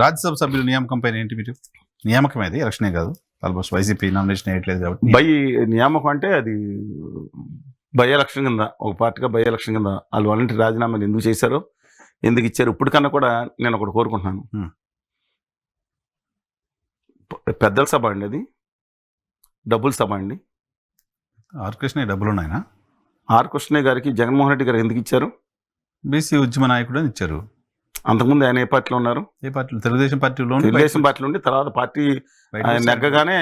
రాజ్యసభ సభ్యుల నియామకం పైన ఏంటి మీరు? నియామకం అది ఎలక్షనే కాదు, ఆల్మోస్ట్ వైసీపీ నామినేషన్ వేయట్లేదు కాబట్టి బై నియామకం అంటే అది బై ఎలక్షన్ కింద, ఒక పార్టీగా బై ఎలక్షన్ కింద వాళ్ళు వాలంటీర్ రాజీనామాలు ఎందుకు చేశారో, ఎందుకు ఇచ్చారు, ఇప్పటికన్నా కూడా నేను ఒకటి కోరుకుంటున్నాను. పెద్దల సభ అండి, అది డబ్బుల సభ అండి. ఆర్ కృష్ణయ్య డబ్బులు ఉన్నాయన? ఆర్ కృష్ణయ్య గారికి జగన్మోహన్ రెడ్డి గారు ఎందుకు ఇచ్చారు? బీసీ ఉద్యమ నాయకుడు అని ఇచ్చారు. అంతకుముందు ఆయన ఏ పార్టీలో ఉన్నారు? ఏ పార్టీలో? తెలుగుదేశం పార్టీలో. తెలుగుదేశం పార్టీలో ఉండి తర్వాత పార్టీ నెగ్గగానే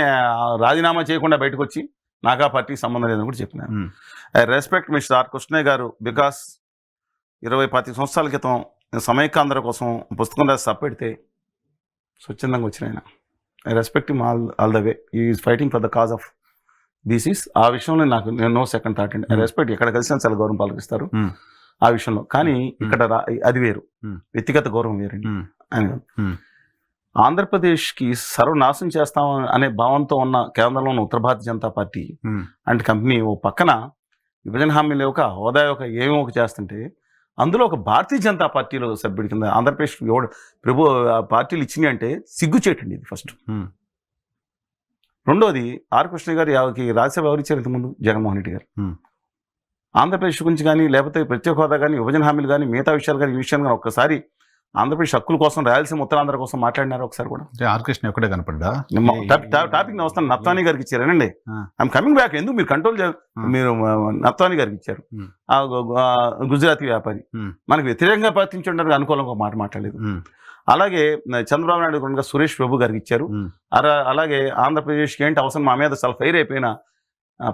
రాజీనామా చేయకుండా బయటకు వచ్చి నాకు ఆ పార్టీకి సంబంధం లేదని కూడా చెప్పినాను. I respect mister R Krishnaiah garu because 20-25 సంవత్సరాల క్రితం సమైక్యాంధ్ర కోసం పుస్తకం రాసి సప్పెడితే స్వచ్ఛందంగా వచ్చిన ఆయన. I respect him all the way. Is fighting for the cause of BCs. ఆ విషయంలో నేను నో సెకండ్ థాట్ అండి. I respect. ఎక్కడ కలిసిన చాలా గౌరవం పాల్గొస్తారు ఆ విషయంలో. కానీ ఇక్కడ అది వేరు, వ్యక్తిగత గౌరవం వేరండి. ఆయన ఆంధ్రప్రదేశ్కి సర్వనాశనం చేస్తాం అనే భావంతో ఉన్న కేంద్రంలో ఉన్న ఉత్తర భారతీయ జనతా పార్టీ అంటే కంపెనీ ఓ పక్కన విభజన హామీలు ఒక హోదా ఒక ఏమో ఒక చేస్తుంటే, అందులో ఒక భారతీయ జనతా పార్టీలో సభ్యుడి కింద ఆంధ్రప్రదేశ్ ప్రభు పార్టీలు ఇచ్చినాయి అంటే సిగ్గుచేటండి ఇది ఫస్ట్. రెండోది ఆర్ కృష్ణ గారికి రాజ్యసభ ఎవరిచ్చారు ఇంతకుముందు? జగన్మోహన్ రెడ్డి గారు. ఆంధ్రప్రదేశ్ గురించి కానీ, లేకపోతే ప్రత్యేక హోదా కానీ, విభజన హామీలు కానీ, మిగతా విషయాలు కానీ, ఈ విషయాలు కానీ ఒక్కసారి ఆంధ్రప్రదేశ్ హక్కుల కోసం, రాయలసీమ ఉత్తరాంధ్ర కోసం మాట్లాడినారు ఒకసారి కూడా? ఆర్ కృష్ణ ఒక్కడే కనపడ్డా? టాపిక్ వస్తాను. నత్వానీ గారికి ఇచ్చారేనండి. I'm coming back. ఎందుకు మీరు కంట్రోల్ మీరు నత్వానీ గారికి ఇచ్చారు, గుజరాతీ వ్యాపారి. మనకు వ్యతిరేకంగా ప్రవర్తించడానికి అనుకూలంగా మాట మాట్లాడలేదు. అలాగే చంద్రబాబు నాయుడు కూడా సురేష్ ప్రభు గారికి ఇచ్చారు. అలాగే ఆంధ్రప్రదేశ్కి ఏంటి అవసరం, మా మీద చాలా ఫైర్ అయిపోయిన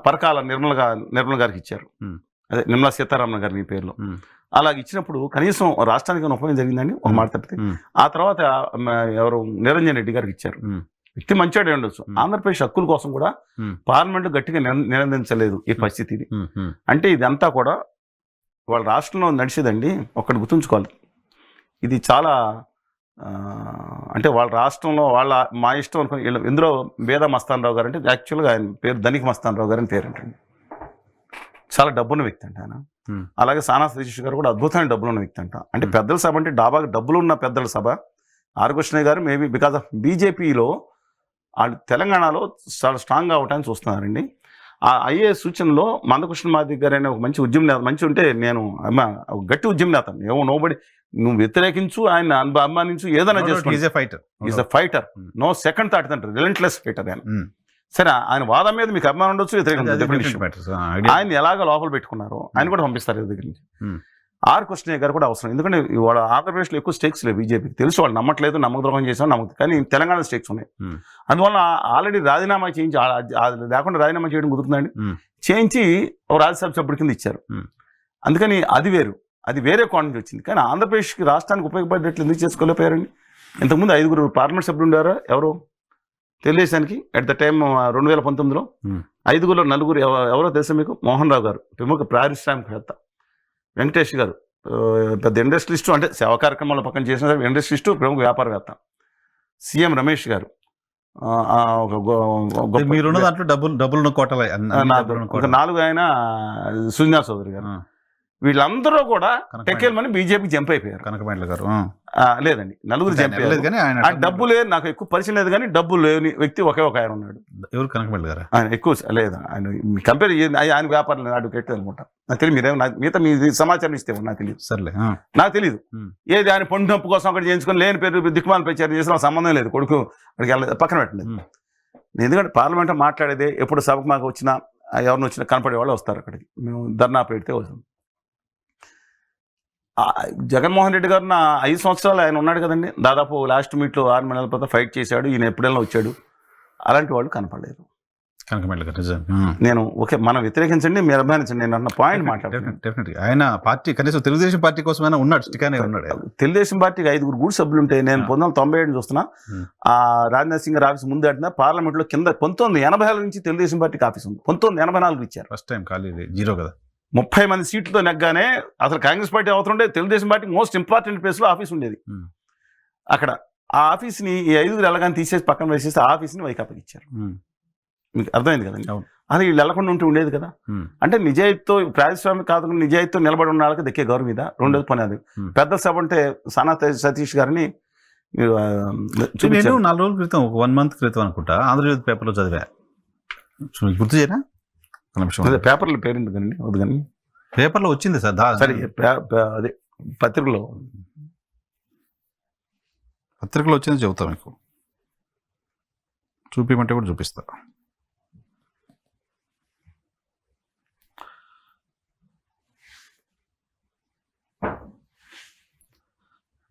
పరకాల నిర్మల గారికి ఇచ్చారు. అదే నిర్మలా సీతారామన్ గారి పేరులో. అలాగే ఇచ్చినప్పుడు కనీసం రాష్ట్రానికి ఉపయోగం జరిగిందండి ఒక మాట తప్పితే. ఆ తర్వాత ఎవరు నిరంజన్ రెడ్డి గారికి ఇచ్చారు. వ్యక్తి మంచివాడే ఉండొచ్చు. ఆంధ్రప్రదేశ్ హక్కుల కోసం కూడా పార్లమెంట్ గట్టిగా నిరందించలేదు ఈ పరిస్థితిని. అంటే ఇదంతా కూడా వాళ్ళ రాష్ట్రంలో నడిచేదండి. ఒకటి గుర్తుంచుకోవాలి, ఇది చాలా అంటే వాళ్ళ రాష్ట్రంలో మా ఇష్టం అనుకుని ఇందులో బేద మస్తాన్ రావు గారు అంటే యాక్చువల్గా ఆయన పేరు ధనిక మస్తాన్ రావు గారు అని పేరు అంటండి. చాలా డబ్బున్న వ్యక్తి అంట ఆయన. అలాగే సానా సతీష్ గారు కూడా అద్భుతమైన డబ్బులున్న వ్యక్తి అంట. అంటే పెద్దల సభ అంటే డాబాగా డబ్బులున్న పెద్దల సభ. ఆర్ కృష్ణయ్య గారు మేబీ బికాస్ ఆఫ్ బీజేపీలో వాళ్ళు తెలంగాణలో చాలా స్ట్రాంగ్గా అవటాన్ని చూస్తున్నారండి. ఆ అయ్యే సూచనలో మందకృష్ణ మాదిగ గారు అనే ఒక మంచి ఉద్యమ నేత, మంచి ఉంటే నేను గట్టి ఉద్యమ నేత, ఏమో నోబడి నువ్వు వ్యతిరేకించు, ఆయన అభిమానించు, ఏదైనా చేసుకో. Is a fighter, no second thought అంటారు, రిలెంట్లెస్ ఫైటర్ ఆయన. సరే, ఆయన వాదం మీద మీకు అభిమానం ఉండొచ్చు, వ్యతిరేకం. ఆయన ఎలాగ లోపల పెట్టుకున్నారో ఆయన కూడా పంపిస్తారు దగ్గర నుంచి. ఆర్ కృష్ణయ్య గారు కూడా అవసరం. ఎందుకంటే వాళ్ళ ఆంధ్రప్రదేశ్లో ఎక్కువ స్టేక్స్ లేవు బీజేపీకి. తెలుసు వాళ్ళు నమ్మట్లేదు, నమ్మక ద్రోహం చేసాం కానీ తెలంగాణ స్టేక్స్ ఉన్నాయి. అందువల్ల ఆల్రెడీ రాజీనామా చేయించి లేకుండా రాజీనామా చేయడం కుదురుతుందండి. చేయించి ఒక రాజ్యసభ సభ్యుడి కింద ఇచ్చారు. అందుకని అది వేరు, అది వేరే కాన్ఫిడెన్స్ వచ్చింది. కానీ ఆంధ్రప్రదేశ్కి రాష్ట్రానికి ఉపయోగపడేట్లు ఎందుకు చేసుకోలేకపోయారండి? ఇంతకుముందు 5 పార్లమెంట్ సభ్యులు ఉండారా ఎవరు తెలుగుదేశానికి అట్ ద టైం 2019లో? 5గులో 4 ఎవరో తెలుసా మీకు? మోహన్ రావు గారు ప్రముఖ పారిశ్రామికవేత్త, వెంకటేష్ గారు పెద్ద ఇండస్ట్రియలిస్టు, అంటే సేవా కార్యక్రమాల పక్కన చేసిన ఇండస్ట్రియలిస్టు, ప్రముఖ వ్యాపారవేత్త, సీఎం రమేష్ గారు. మీరున్న దాంట్లో డబ్బులు కోటలు 4 ఆయన సుజనా చౌదరి గారు. వీళ్ళందరూ కూడా టెక్కేల్మని బీజేపీకి జంప్ అయిపోయారు. కనకమేడల గారు లేదండి, 4 జంప్ అయ్యారు. డబ్బు లేదు, నాకు ఎక్కువ పరిచయం లేదు, కానీ డబ్బు లేని వ్యక్తి ఒక ఆయన ఉన్నాడు. ఎవరు? కనకమేడల గారు. ఆయన ఎక్కువ లేదు, ఆయన కంపేర్ ఆయన వ్యాపారం అడ్వకేట్ అనుకుంటా. నాకు తెలియదు, మీరేమో మిగతా మీ సమాచారం ఇస్తే నాకు తెలియదు. సర్లే, నాకు తెలియదు. ఏది ఆయన పండు నొప్పు కోసం అక్కడ చేయించుకొని లేని పేరు దిక్కుమాల ప్రచారం చేసిన సంబంధం లేదు. కొడుకు అక్కడికి వెళ్ళలేదు, పక్కన పెట్టండి. ఎందుకంటే పార్లమెంట్లో మాట్లాడేదే, ఎప్పుడు సభకు మాకు వచ్చినా ఎవరిని వచ్చినా కనపడే వాళ్ళు వస్తారు అక్కడికి. మేము ధర్నా పెడితే వస్తాం. జగన్మోహన్ రెడ్డి గారు 5 సంవత్సరాలు ఆయన ఉన్నాడు కదండి. దాదాపు లాస్ట్ మీట్లో 6 నెలల తర్వాత ఫైట్ చేశాడు. ఈయన ఎప్పుడైనా వచ్చాడు. అలాంటి వాళ్ళు కనపడలేదు. నేను ఓకే, మనం వ్యతిరేకించండి, మీరు అభిమానించండి, నేను అన్న పాయింట్ మాట్లాడుతున్నాను. ఆయన పార్టీ కనీసం తెలుగుదేశం పార్టీ కోసమైనా ఉన్నాడు, స్టికానే ఉన్నాడు. తెలుగుదేశం పార్టీకి 5 గూడు సభ్యులు ఉంటే నేను 1997 చూస్తున్నా. రాజ్నాథ్ సింగ్ గారి ఆఫీస్ ముందు అడిగినా పార్లమెంట్లో కింద 1984 నుంచి తెలుగుదేశం పార్టీకి ఆఫీస్ ఉంది. 1984 ఇచ్చారు. ఫస్ట్ టైం ఖాళీ జీరో కదా. 30 మంది సీట్లతో నెగ్గానే అసలు కాంగ్రెస్ పార్టీ అవుతుండే తెలుగుదేశం పార్టీ మోస్ట్ ఇంపార్టెంట్ ప్లేస్లో ఆఫీస్ ఉండేది. అక్కడ ఆ ఆఫీస్ని ఈ 5 వెళ్ళగానే తీసేసి పక్కన వేసేసి ఆ ఆఫీస్ని వైకాపాకి ఇచ్చారు. మీకు అర్థమైంది కదండి. అది వీళ్ళు వెళ్ళకుండా ఉంటూ ఉండేది కదా. అంటే నిజాయితీతో పారిశ్రామిక కాదు, నిజాయితీతో నిలబడి ఉన్న వాళ్ళకి దక్కే గౌరవం మీద. రెండోది పునాది. పెద్ద సభ అంటే సానా సతీష్ గారిని మీరు నేను చూపించారు. 4 రోజుల క్రితం, ఒక 1 month క్రితం అనుకుంటా, ఆంధ్రజ్యోతి పేపర్లో చదివా. గుర్తు చేయరా? ఒక నిమిషం. అదే పేపర్ల పేరు ఎందుకండి వద్దు కానీ పేపర్లో వచ్చింది సార్. సరే అదే పత్రికలో పత్రికలో వచ్చింది చెబుతా మీకు. చూపించమంటే కూడా చూపిస్తా.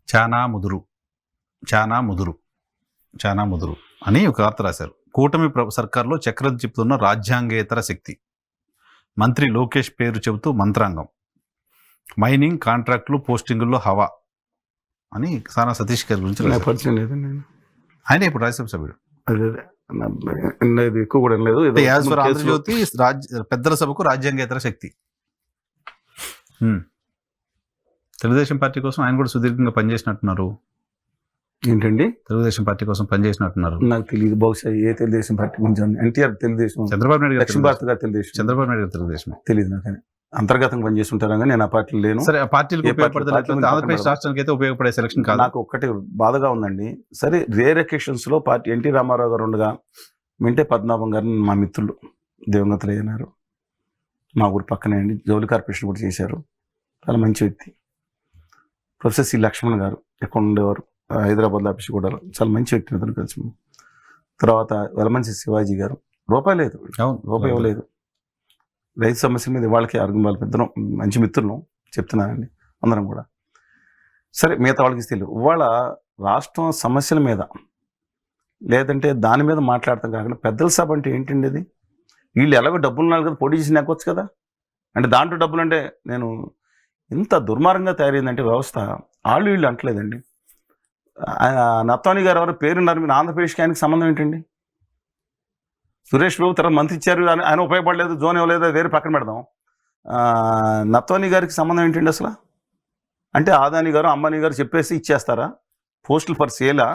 చానా ముదురు అని ఒక వార్త రాశారు. కూటమి సర్కార్లో చక్రం చెప్తున్న రాజ్యాంగేతర శక్తి. మంత్రి లోకేష్ పేరు చెబుతూ మంత్రాంగం. మైనింగ్ కాంట్రాక్టులు పోస్టింగుల్లో హవా అని సానా సతీష్ గారి గురించి రాశారు. పరిచయం లేదండి. ఆయన ఇప్పుడు రాజ్యసభ సభ్యుడు. అదే లేదు, ఎక్కువ కూడా లేదు. యాజ్ ఫర్ ఆంధ్రజ్యోతి పెద్దల సభకు రాజ్యాంగేతర శక్తి. తెలుగుదేశం పార్టీ కోసం ఆయన కూడా సుదీర్ఘంగా పనిచేసినట్టున్నారు. ఏంటండి? తెలుగుదేశం పార్టీ కోసం పనిచేసినట్టున్నారు. నాకు తెలియదు, బహుశా ఏ తెలుగుదేశం పార్టీ గురించి. ఎన్టీఆర్ తెలుగుదేశం, చంద్రబాబు నాయుడు దక్షిణ భారత్ గారు తెలుగుదేశం, చంద్రబాబు నాయుడు గారు తెలుగుదేశం. తెలియదు నాకు. అంతర్గతంగా పనిచేస్తుంటారా కానీ నేను ఆ పార్టీలో లేను. సరే, ఆ పార్టీలకు ఉపయోగపడతారు. ఆంధ్రప్రదేశ్ రాష్ట్రానికి అయితే ఉపయోగపడే సెలక్షన్ కాదు. నాకు ఒక్కటే బాధగా ఉందండి. సరే, రేర్ అకేషన్స్ లో పార్టీ ఎన్టీ రామారావు గారు ఉండగా మింటే పద్మనాభం గారు మా మిత్రులు దివంగతులు అయినారు. మా ఊరు పక్కనే అండి. జౌలి కార్పొరేషన్ కూడా చేశారు. చాలా మంచి వ్యక్తి. ప్రొఫెసర్ సి లక్ష్మణ్ గారు ఎక్కడ ఉండేవారు, హైదరాబాద్లో ఆఫీస్ కూడా. చాలా మంచి వ్యక్తి. అతను కలిసి. తర్వాత వెలమంచి శివాజీ గారు. రూపాయి లేదు, రూపాయి ఇవ్వలేదు. రైతు సమస్య మీద వాళ్ళకి వాళ్ళ పెద్దను మంచి మిత్రులను చెప్తున్నానండి అందరం కూడా. సరే, మిగతా వాళ్ళకి తెలియదు. ఇవాళ రాష్ట్రం సమస్యల మీద లేదంటే దాని మీద మాట్లాడతాం కాకుండా పెద్దల సభ అంటే ఏంటండి అది? వీళ్ళు ఎలాగో డబ్బులు ఉన్నారు కదా, పోటీ చేసి నెక్కొచ్చు కదా. అంటే దాంట్లో డబ్బులు అంటే నేను ఇంత దుర్మార్గంగా తయారైందంటే వ్యవస్థ. వీళ్ళు అంటలేదండి. నత్వాని గారు ఎవరు పేరున్నారు, మీరు ఆంధ్రప్రదేశ్కి ఆయనకి సంబంధం ఏంటండి? సురేష్ బాబు తర్వాత మంత్రి ఇచ్చారు, ఆయన ఉపయోగపడలేదు, జోన్ ఇవ్వలేదు, అది వేరే పక్కన పెడదాం. నత్వాని గారికి సంబంధం ఏంటండి అసలు? అంటే ఆదాని గారు అంబానీ గారు చెప్పేసి ఇచ్చేస్తారా? పోస్టులు ఫర్ సేలా?